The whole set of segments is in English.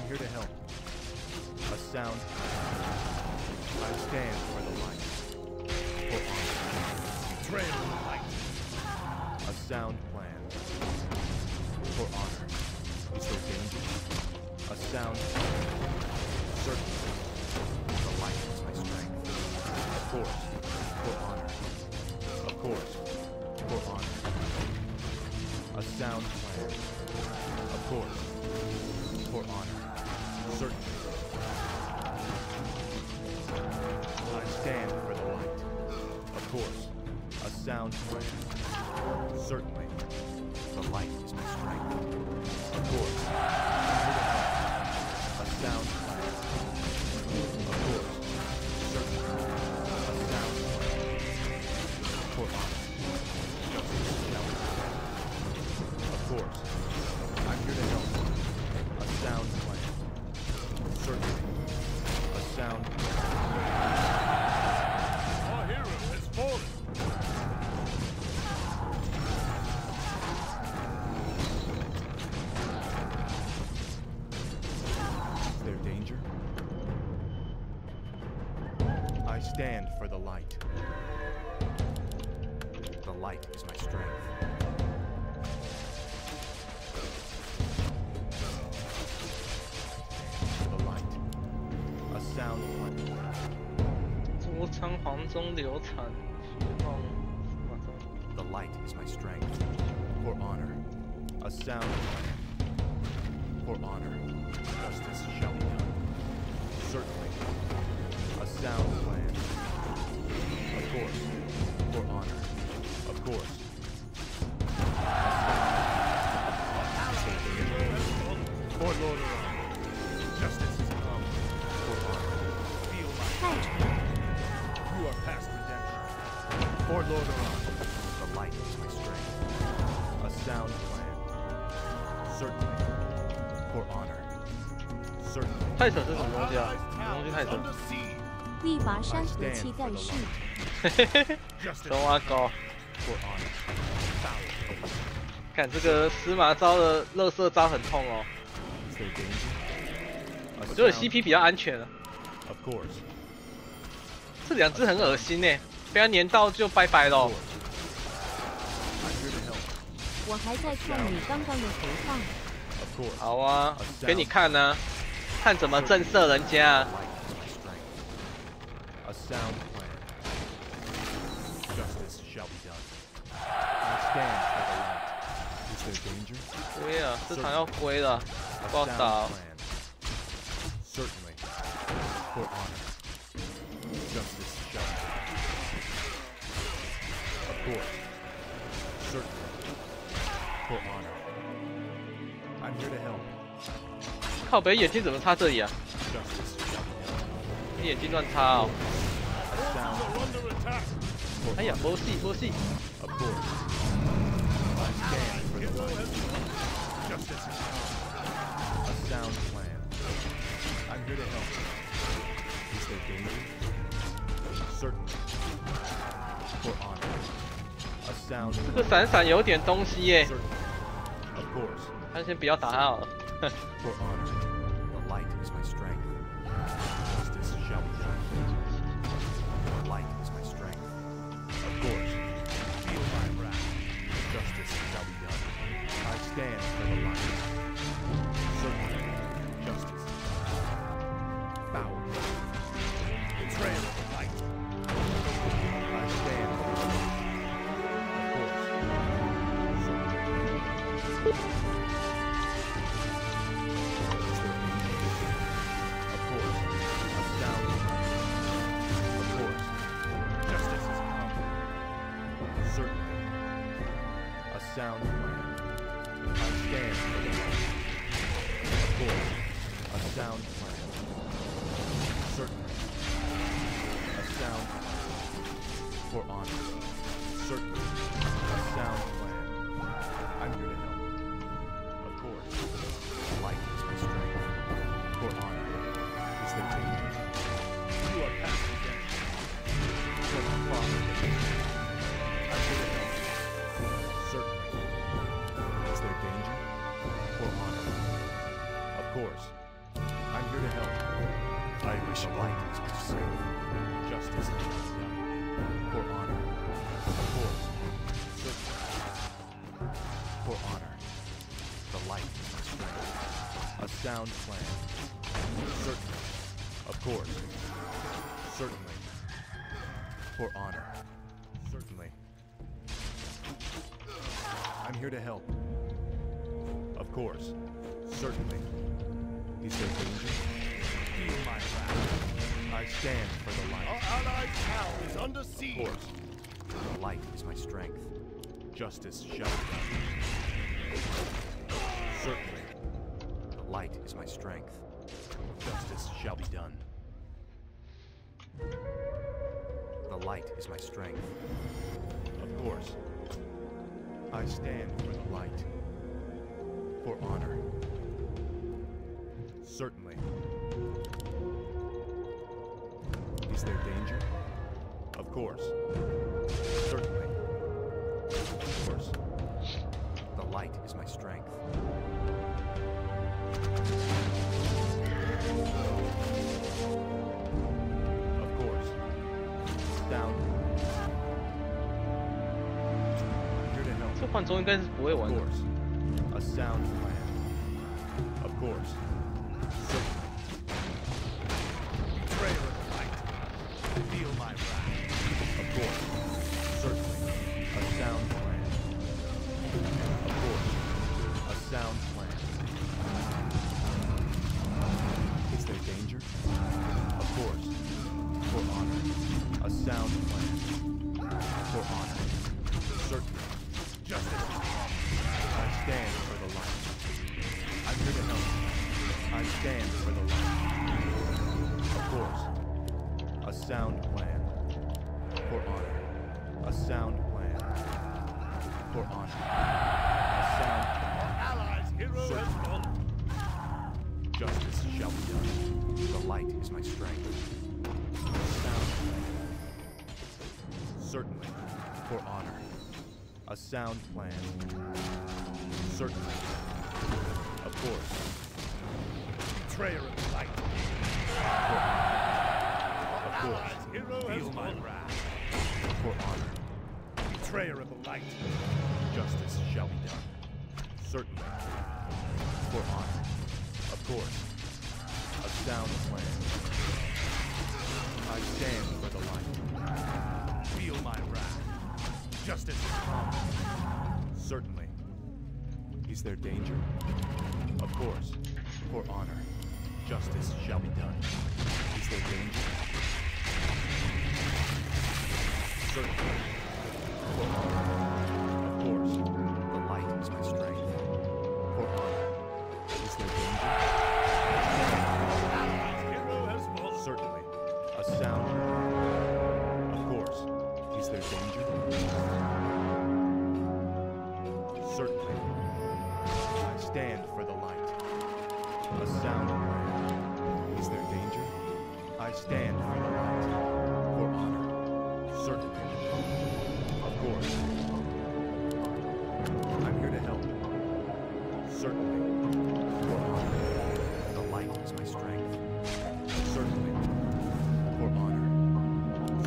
here to help. A sound plan. I stand for the light. For honor. Trail the light. A sound plan. For honor. Is there danger? A sound plan. Certainly. The light is my strength. Of course. For honor. Of course. For honor. A sound plan. Of course. For honor. Certainly. I stand for the light. Of course. A sound plan. Certainly. The light is my strength. Of course. A sound plan. Of course. Certainly. A sound plan. For honor. Justice shall be done. Of course. I'm here to help. A sound plan. Certainly. A sound plan. Our hero has fallen. Is there danger? I stand for the light. The light is my strength. The light. A sound plan. 卓仓黄中流产，希望司马昭。 The light is my strength. For honor. A sound plan. For honor. Justice shall be done. Certainly. A sound plan. Of course. For honor. Of course. For Lord of honor. Justice is come. For honor. Feel my power. You are past redemption. For Lord of honor. The light is my strength. A sound plan. Certainly. For honor. Certainly. 太扯是什么东西啊？什么东西太扯？力拔山和气盖世。嘿嘿嘿，中挖高。 For honor. 看这个司马昭的垃圾招很痛哦。 Is there danger? 我觉得 CP 比较安全了。 Of course. 这两只很恶心呢，被它粘到就拜拜喽。 I'm here to help. 我还在看你刚刚的回放。 Of course. 好啊，给你看呢、啊，看怎么震慑人家、啊。 A sound plan. Justice shall be done. I stand for the light. Is there danger? 对啊，这场要归了， A 不好 sound 打。 plan. Certainly. For honor. Justice shall be done. Of course. Certainly. For honor. I'm here to help. 靠北眼睛怎么插这里啊？ Justice shall be done. 你眼睛乱插哦。 A sound plan. For 哎呀， honor. 没戏没戏。 Of course. I stand for the light. Justice is come. A sound plan. I'm here to help. Is there danger? Certainly. For honor. A sound 这个闪闪有点东西耶， Certainly. Of course. 他先不要打他好了。 For honor. The light is my strength. Justice shall be done. The light is my strength. Of course. Feel my wrath. Justice shall be done. I stand for the light. Certainly. Justice. Bow. Betrayal of the light. I stand for the light. Of course. Certainly. Is there danger? Of course. A sound plan. Of course. Justice is come. Certainly. A sound plan. I stand for the light. Of course. A sound plan. Certainly. A sound plan. For honor. Certainly. A sound plan. I'm here to help. Of course. The light is my strength. For honor. Is there danger? You are past redemption. For my father. I'm here to help. Certainly. Is there danger? For honor. Of course. mission. The light is my strength. Justice shall be done. For honor. Of course. Certainly. For honor. The light is my strength. A sound plan. Certainly. Of course. Certainly. For honor. Certainly. I'm here to help. Of course. Certainly. Is there danger? Feel my wrath. I stand for the light. Our allied town is under siege. Of course. The light is my strength. Justice shall be done. Certainly. The light is my strength. Justice shall be done. The light is my strength. Of course. I stand for the light. For honor. Certainly. Is there danger? Of course. Certainly. Of course. The light is my strength. Of course. Down. Here to help. 这换中应该是不会 Of 玩的。 course. A sound plan. Of course. Certainly. Betrayer of the light. Feel my wrath. Of course. Certainly. A sound plan. Of course. A sound plan. Is there danger? Of course. For honor. A sound plan. For honor. Certainly. Justice. I stand for the light. I'm here to help. I stand for the light. Of course. A sound plan. For honor. A sound plan. For honor. A sound plan. Allies' hero has fallen. Justice shall be done. The light is my strength. A sound plan. Certainly. For honor. A sound plan. Certainly. Of course. Betrayer of the light. For honor. Of Our course. allies' hero has Feel my fallen. wrath. For honor. Betrayer of the light. Justice shall be done. Certainly. For honor. Of course. A sound plan. I stand for the light. Feel my wrath. Justice is come. Certainly. Is there danger? Of course. For honor. Justice shall be done. Is there danger? Certainly. For honor. Of course. The light is my strength. For honor. Is there danger? Allies' hero has fallen. Certainly. A sound plan. Of course. Is there danger? Certainly. I stand for the light. A sound plan. Is there danger? I stand for the light. For honor. Certainly. Of course. I'm here to help. Certainly. For honor. The light is my strength. Certainly. For honor.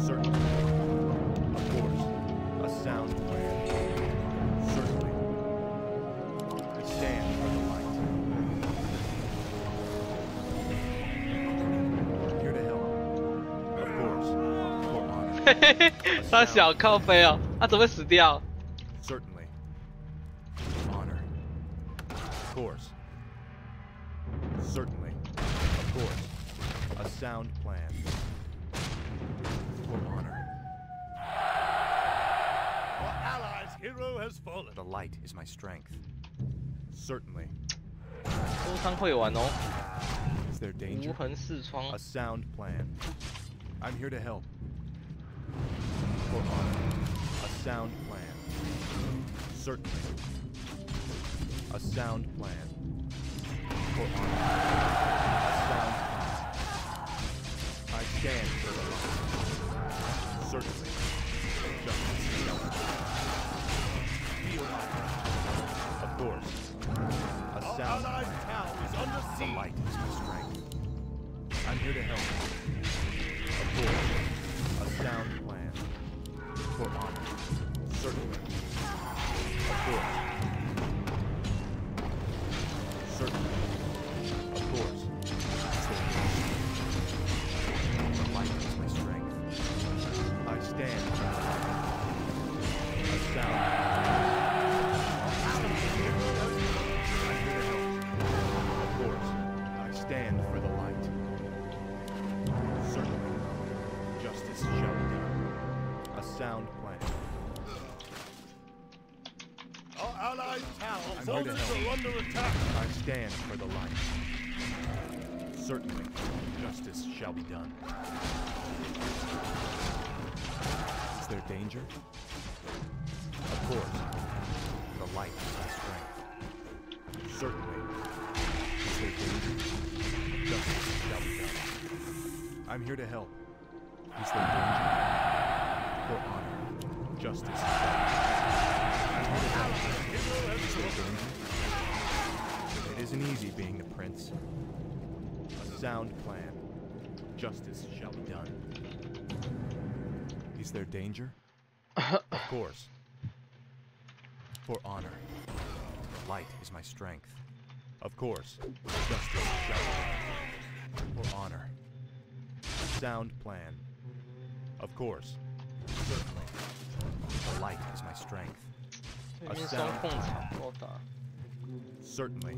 Certainly. Of course. A sound plan. Certainly. I stand for the light. Here to help. Of course. For honor. 他小靠背哦，他怎么会死掉？ Certainly. Honor. Of course. Certainly. Of course. A sound plan. For honor. Our allies' hero has fallen. The light is my strength. Certainly. 周仓会玩哦， Is there 无 danger? 痕视窗 A。sound plan. I'm here to help. For honor. A sound plan. Certainly. A sound plan. For honor. A sound plan. I stand for the light. Certainly. Justice shall be done. Feel my wrath. Of course. A Our sound allied plan. town is under The siege. light is my strength. I'm here to help. Of course, a sound plan. For honor. Certainly. Of course. Certainly. Of course. The light is my strength. I stand for the light. A sound plan. I'm here to help. Of course. I stand for the light. Certainly. Justice shall be done. A sound plan. Our allied towns I'm here to help. are under attack. I stand for the light. Certainly, justice shall be done. Is there danger? Of course. The light is my strength. Certainly. Is there danger? Justice shall be done. I'm here to help. Is there danger? For honor. Justice shall be done. I'm here to help. Is there danger? It isn't easy being the prince. A sound plan. Justice shall be done. Is there danger? Of course. For honor. Light is my strength. Of course. Justice shall be done. For honor. Sound plan. Of course. Certainly. The light is my strength. 对面双控场多大？ Certainly.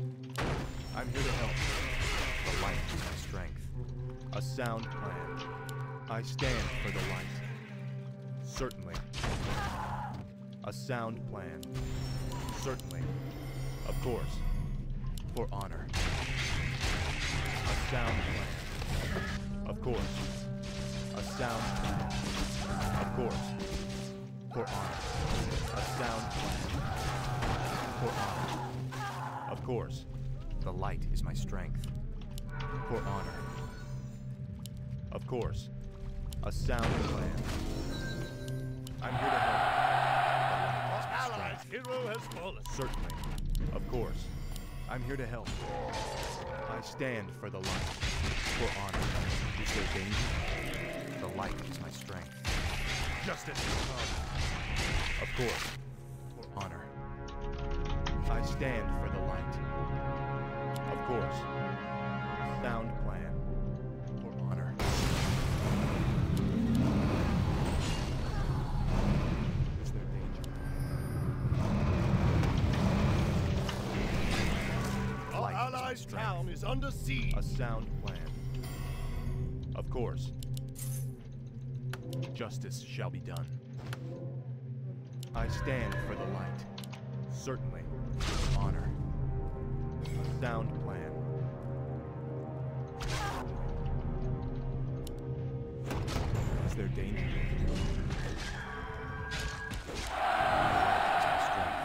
I'm here to help. The light is my strength. A sound plan. I stand for the light. Certainly. A sound plan. Certainly. Of course. For honor. A sound plan. Of course. A sound plan. Of course. For honor. A sound plan. For honor. Of course. The light is my strength. For honor. Of course. A sound plan. I'm here to help. The light is my Allied strength. hero has fallen. Certainly. Of course. I'm here to help. I stand for the light. For honor. Is there danger? The light is my strength. Justice has come. Of course. For honor. I stand for the light. Of course. Sound plan. For honor. Is there danger? Our Light is my allied strength. town is under siege. A sound plan. Of course. Justice shall be done. I stand for the light. Certainly. Honor. Sound plan. Is there danger?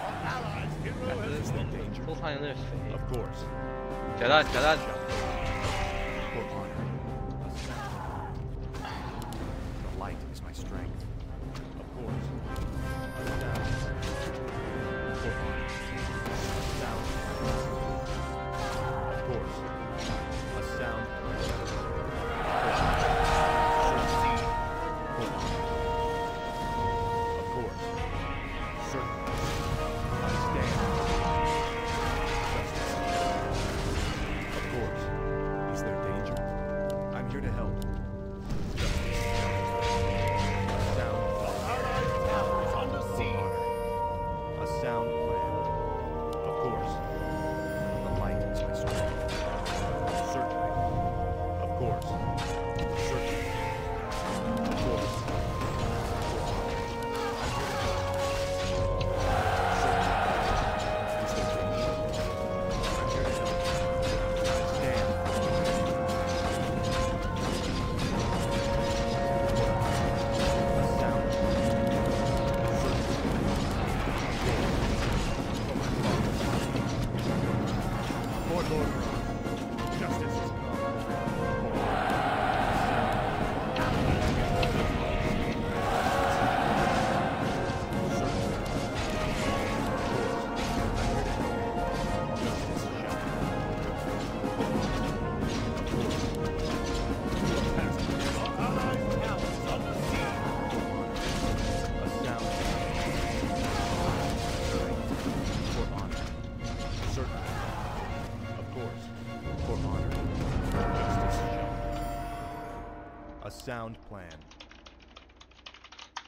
Our allied hero has Is there fallen. danger? 多看有点肥。 Of course. 假蛋假蛋， For honor. A sound. The light is my strength. Of course. A sound. For honor. A sound. Of course. A sound. For honor. Of course. Certainly. I stand. Justice. Of course. Is there danger? I'm here to help. Justice. A sound. Our allied town is under For siege. honor. A sound plan. Of course. The light is my strength. Certainly. Of course. Certainly. Of course. For honor. I'm here to help. Certainly. Is there danger? I'm here to help. I stand for the light. A sound plan. Certainly. Lord Lordaeron, justice has come. Justice shall be done. sound plan.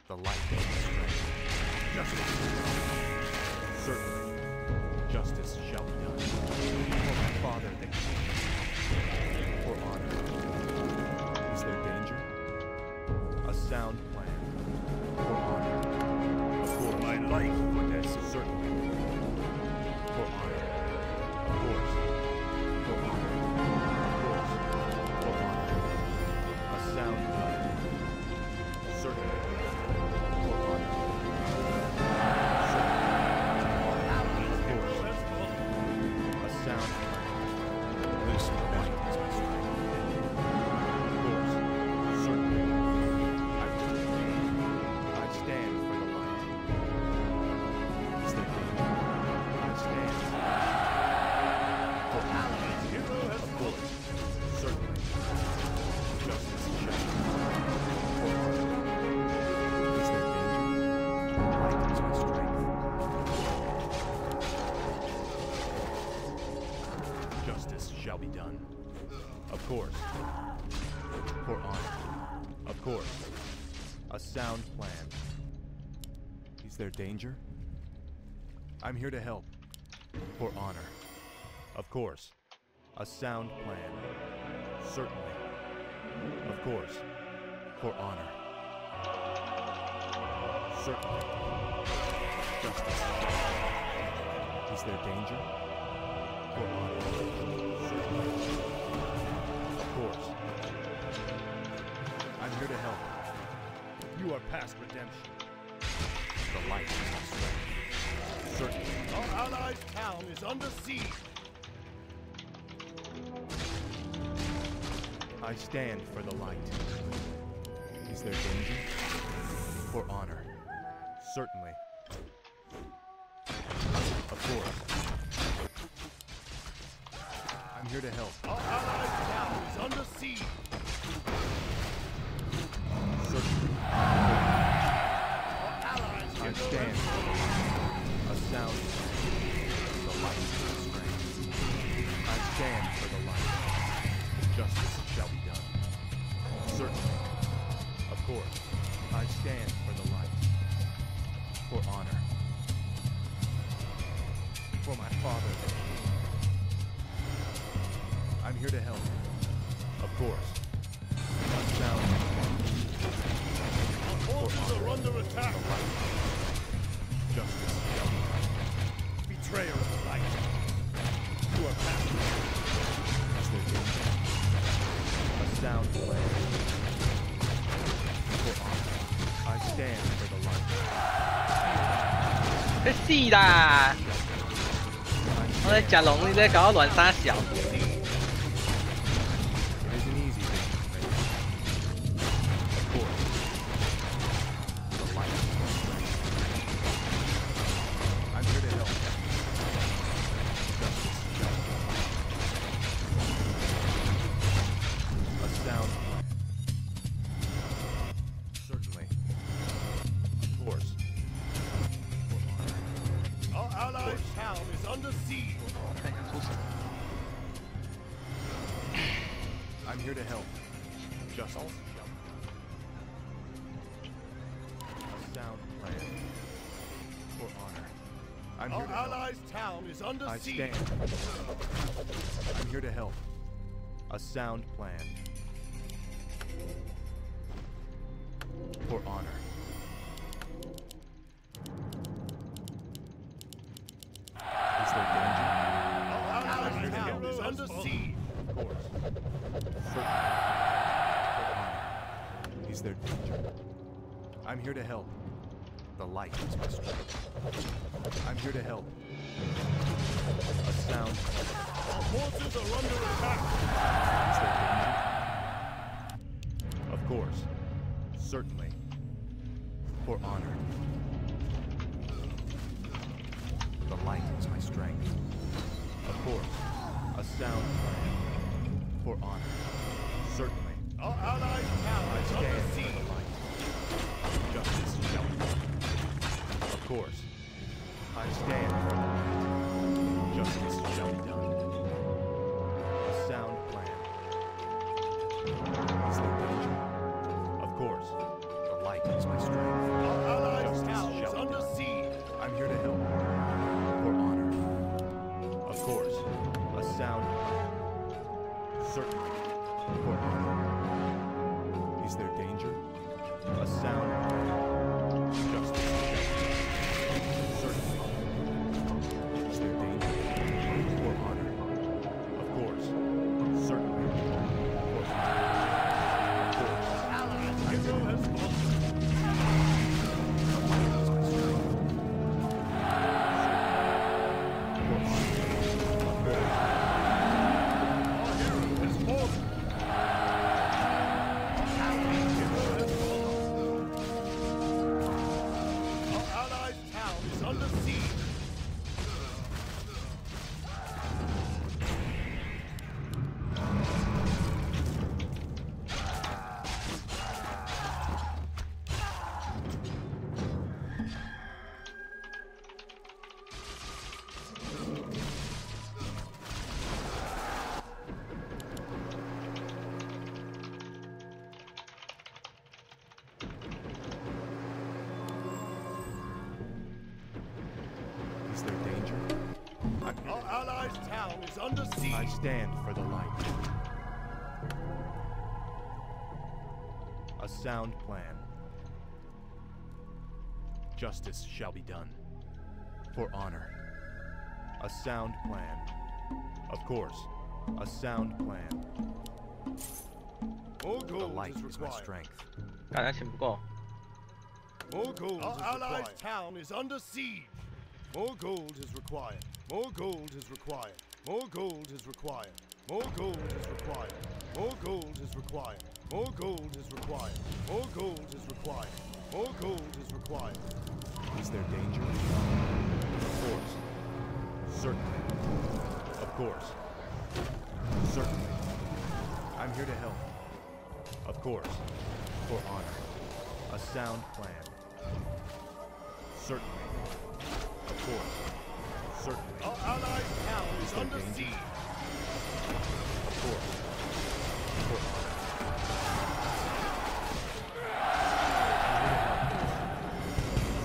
The light is my strength. Justice. Certainly. Justice shall be done. For my father, the king. For honor. Is there danger? A sound plan. For honor. For my life, for this, certainly. For honor. Of course. For honor. Of course. For honor. A sound plan. Certainly. For honor. Sound plan. Loose the light is my strength. Of course, certainly. I stand for the light. Is there danger? I stand. For honor. Of course, certainly. Justice shall. For honor. Is there danger? Light is my strength. Justice shall be done. Of course. For honor. Of course. A sound plan. Is there danger? I'm here to help. For honor. Of course. A sound plan. Certainly. Of course. For honor. Certainly. Justice. Is there danger? For honor. Certainly. Of course. I'm here to help. You are past redemption. The light is my strength. Certainly. Our allies' town is under siege. I stand for the light. Is there danger? For honor. Certainly. Of course. I'm here to help. Our allies' town is under siege. Certainly. Our allies I stand. A sound. The light is my strength. I stand for the light. Justice shall be done. Certainly. Of course. I stand for the light. For honor. For my father. I'm here to help. Of course. A sound. Our forces are under attack. Justice shall be done. Betrayer of the light. You are past. Is there danger? A sound plan. For honor. I stand for the light. 被死啦！我在假龙，你在搞到乱杀小。 It is an easy thing to make. Of course. The light. I'm here to help. Justice shall be done. A sound plan. Certainly. Of course. For honor. Our allies' town is under siege. 看一下出什么。 I'm here to help. Justice. A sound plan. For honor. I'm here Our to help. allies' town is under I siege. stand. I'm here to help. A sound plan. For honor. Is there danger? Our allies' town is under siege. Of course. Certainly. For honor. Is there danger? I'm here to help. The light is my strength. I'm here to help. A sound. Our forces are under attack. Is there danger? Of course. Certainly. For honor. The light is my strength. Of course. A sound plan. For honor. Certainly. Our allies' town I is stand under for the siege. light. Justice shall be done. Of course. I stand for the light. Justice shall be done. A sound plan. Is there danger? Certainly. For honor. Is there danger? A sound plan. Justice. Certainly. Is there danger? For honor. Of course. Certainly. For honor. Of course. Hero has fallen. Is there danger? Our allies' town is under siege. I stand for the light. A sound plan. Justice shall be done. For honor. A sound plan. Of course. A sound plan. More The gold light is is my required. strength. 大家钱不够， More gold. Our allies' town is under siege. More gold is required. More gold is required. More gold is required. More gold is required. More gold is required. More gold is required. More gold is required. More gold is required. Is there danger? Of course. Certainly. Of course. Certainly. I'm here to help. Of course. For honor. A sound plan. Certainly. Of course. Certainly. Our allies' town is there under danger? siege. Of course. For honor.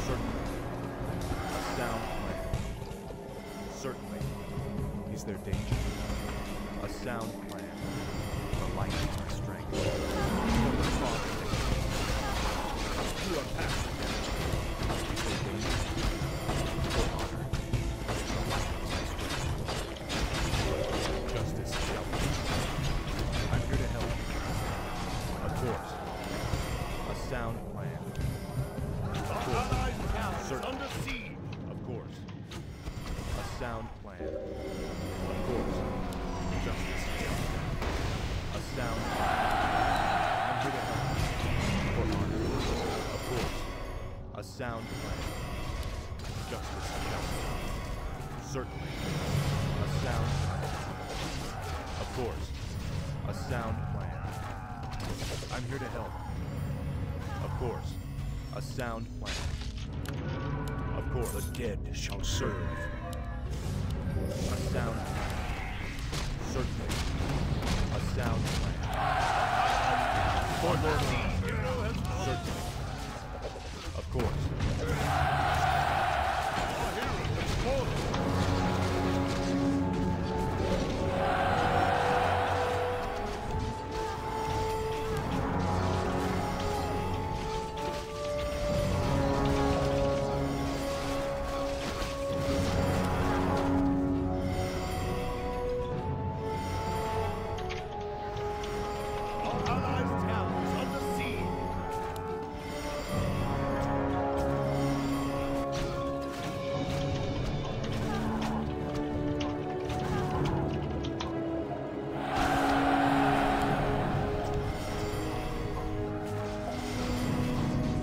Certainly. A sound plan. Certainly. Is there danger? A sound plan. The light is my strength. You are past the enemy. Is there danger? For honor. The light is my strength. Justice shall be. I'm here to help. Of course. A sound plan. Of Our course. allies' town is Certainly. under siege. Of course. A sound plan. Of course. Justice shall be done. A sound plan. I'm here to help. For honor. Of course. A sound plan. Justice shall be done. Certainly. A sound plan. Of course. A sound plan. I'm here to help. Of course. A sound plan. Of course. The dead shall serve. A sound plan. Certainly. A sound plan. For Lord Certainly. Of course. Our allies' town is under siege.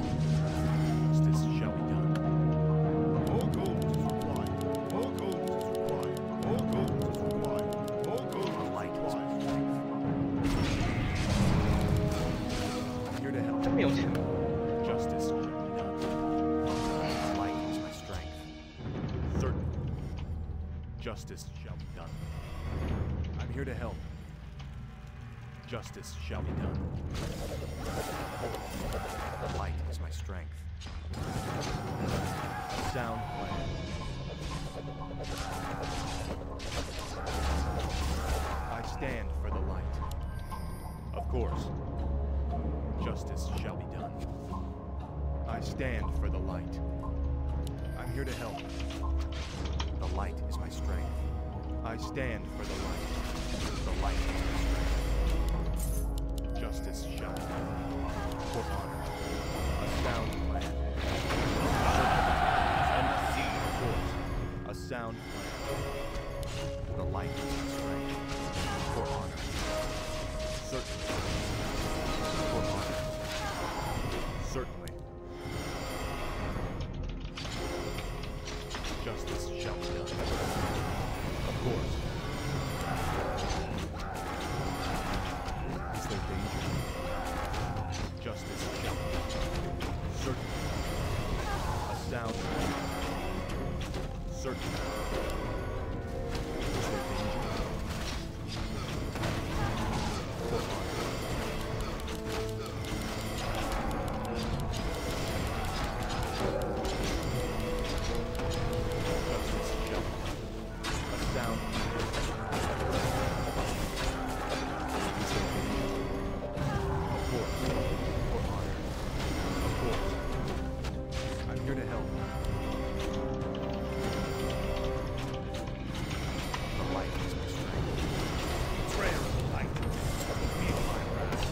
Justice shall be done. More gold is required. More gold is required. More gold is required. More gold The is light is my required. strength. I'm here to help. 真没有钱。 Justice shall be done. The light is my strength. Certainly. Justice shall be done. I'm here to help. Justice shall be done. The light is my strength. A sound plan. I stand for the light. course. Justice shall be done. I stand for the light. I'm here to help. The light is my strength. I stand for the light. The light is my strength. Justice shall be done. For honor. A sound plan. And the sea course. A sound plan. The light is my strength. For honor. Certainly. For honor. Certainly. Justice shall be done. Of course. Is there danger? Justice shall be done. Certainly. A sound plan. Certainly. Is there danger? For honor. Justice shall be done. A sound plan. Is there danger? Of course. For honor. Of course. I'm here to help. The light is my strength. Prayer of the light. Feel my wrath.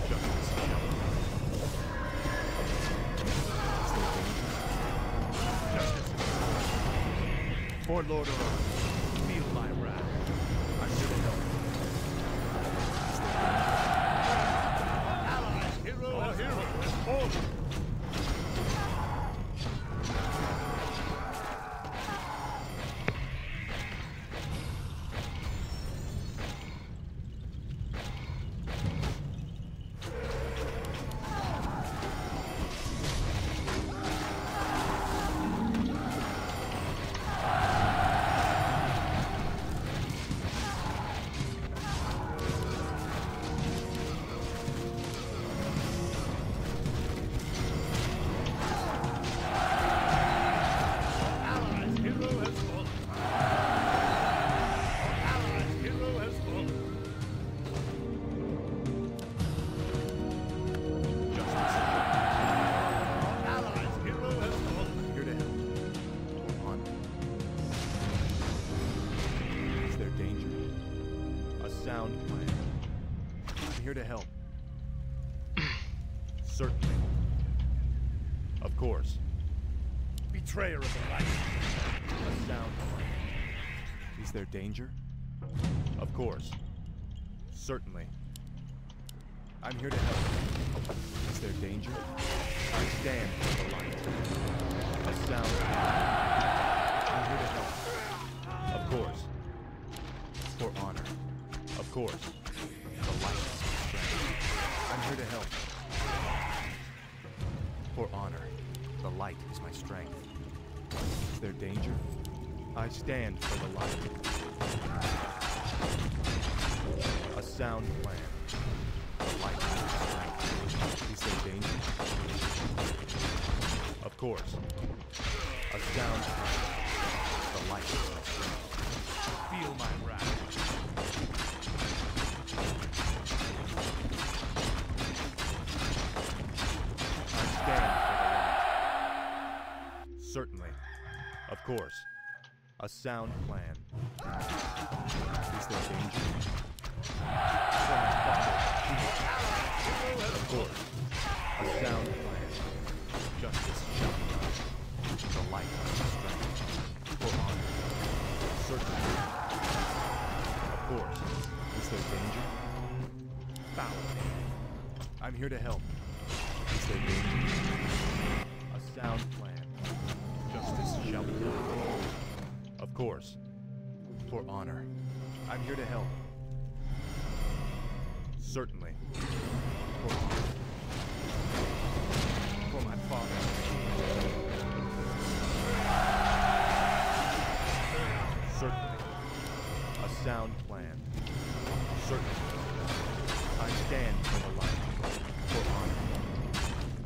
Justice shall be done. Is there danger? Justice is done. For Lord Aron, feel my wrath. I'm here to help. Is there danger? Allies, hero has fallen. Allies, hero has fallen. Allies, hero has fallen. Justice shall be done. Allies, hero has fallen. I'm here to help. For honor. Is there danger? A sound plan. I'm here to help. Certainly. Of course. Betrayer of the light. A sound plan. Is there danger? Of course. Certainly. I'm here to help. Is there danger? I stand for the light. A sound plan. I'm here to help. Of course. For honor. Of course. The light is my strength. I'm here to help. For honor. The light is my strength. Is there danger? I stand for the light. A sound plan. The light is my strength. Is there danger? Of course. A sound plan. The light is my strength. Feel my wrath. I stand for the light. Certainly. Of course. A sound plan. Is there danger? For my father. Of course. A sound plan. Justice shall be done. The light is my strength. For honor. Certainly. Of course. Is there danger? Foul. I'm here to help. Is there danger? A sound plan. Justice shall be done. Of course. For honor. I'm here to help. Certainly. For honor. For my father. Certainly. A sound plan. Certainly. I stand for the light. For honor.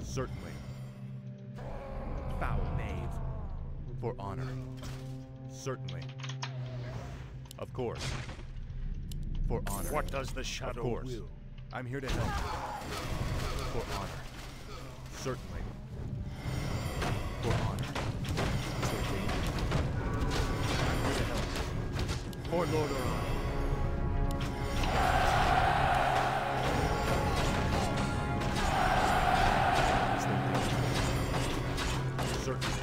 Certainly. Foul knave. For honor. Certainly. Of course. For honor. What does the shadow course. will? I'm here to help. For honor. Certainly. For honor. Is there danger? I'm here to help. For Lord or honor. Is there danger? Certainly.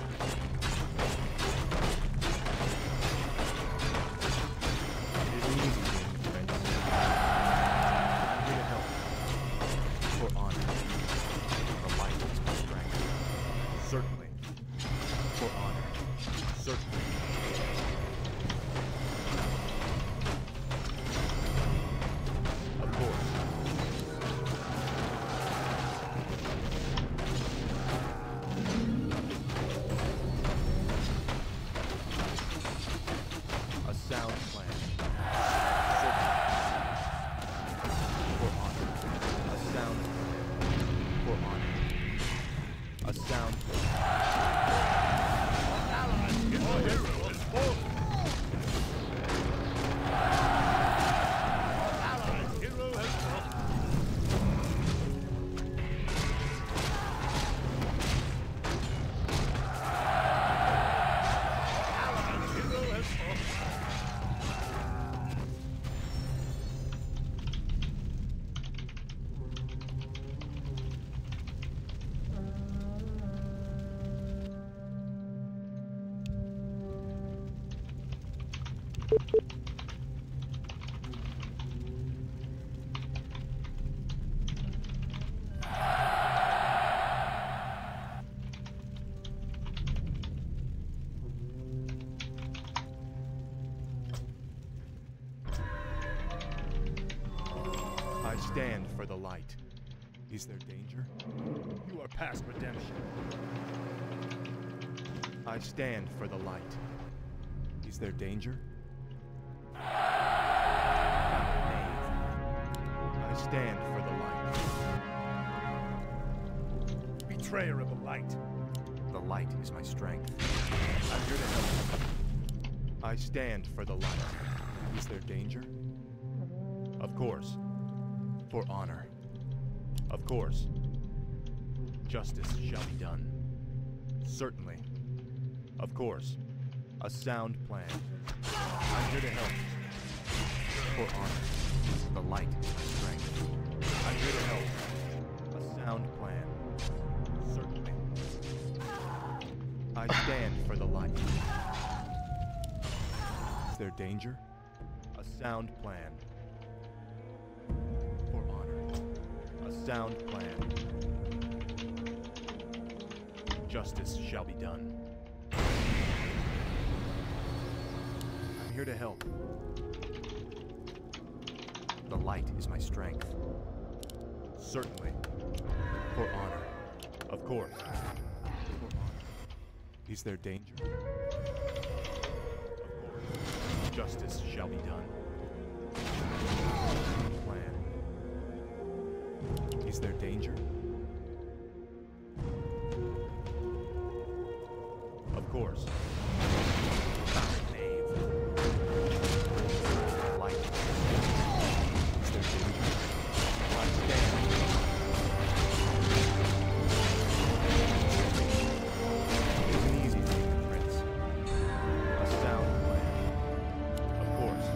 It isn't easy being a prince. I'm here to help. For honor. The light is my strength. Certainly. For honor. Certainly. Of course. A sound plan. Certainly. For honor. A sound plan. For honor. A sound plan. Our hero has fallen. Our allied hero has fallen. Allied hero has fallen. I stand for the light. Is there danger? You are past redemption. I stand for the light. Is there danger? Thou knave. I stand for the light. Betrayer of the light. The light is my strength. I'm here to help. I stand for the light. Is there danger? Of course. For honor. Of course. Justice shall be done. Certainly. Of course. A sound plan. I'm here to help. For honor. The light is my strength. I'm here to help. A sound plan. Certainly. I stand for the light. Is there danger? A sound plan. For honor. A sound plan. Justice shall be done. I'm here to help. The light is my strength. Certainly. For honor. Of course. For honor. Is there danger? Of course. Justice shall be done. Plan. Is there danger? Of course. Knave. Light. Is there danger? I stand. It isn't easy being a prince. A sound plan. Of course.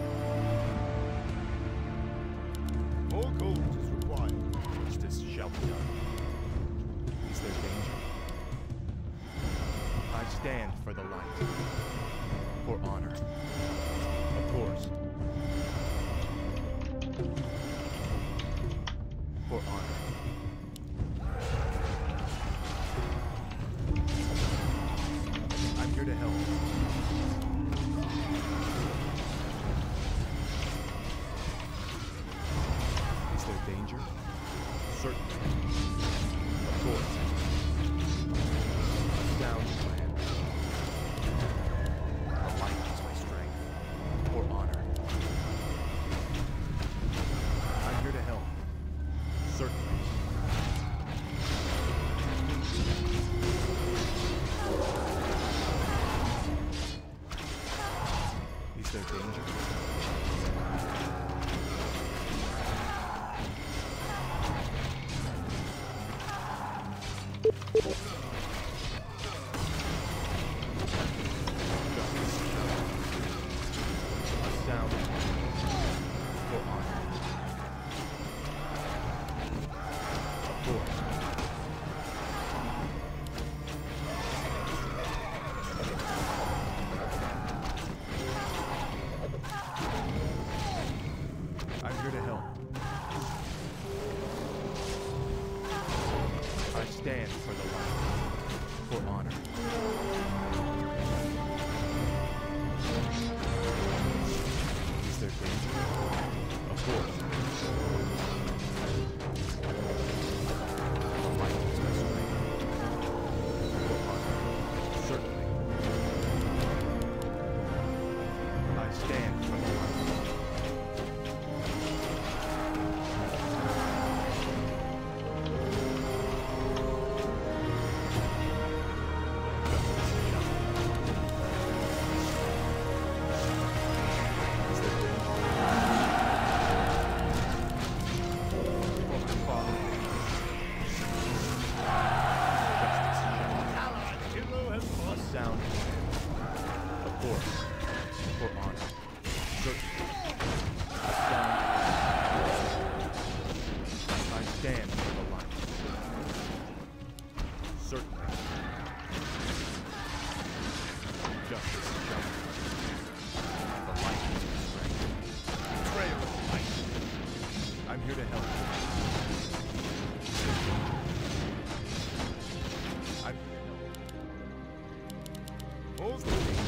More gold is required. Justice shall be done. Is there danger? I stand for the light. For honor. Of course. For honor. I'm here to help. Is there danger? Certainly. Of course. A sound plan. The light is my strength. For honor. I'm here to help. Certainly. Is there danger? sound for honor. Of course. I'm here to help. I stand for the light, for honor. Is there danger? Of course. The light is best way. For honor. Certainly. I stand for the light. Sound, of course, for honor. Certainly. A sound. I stand for the light. Certainly. Justice is justice. The light is strength. Betrayal of the light. I'm here to help. I'm here to help. All's moving.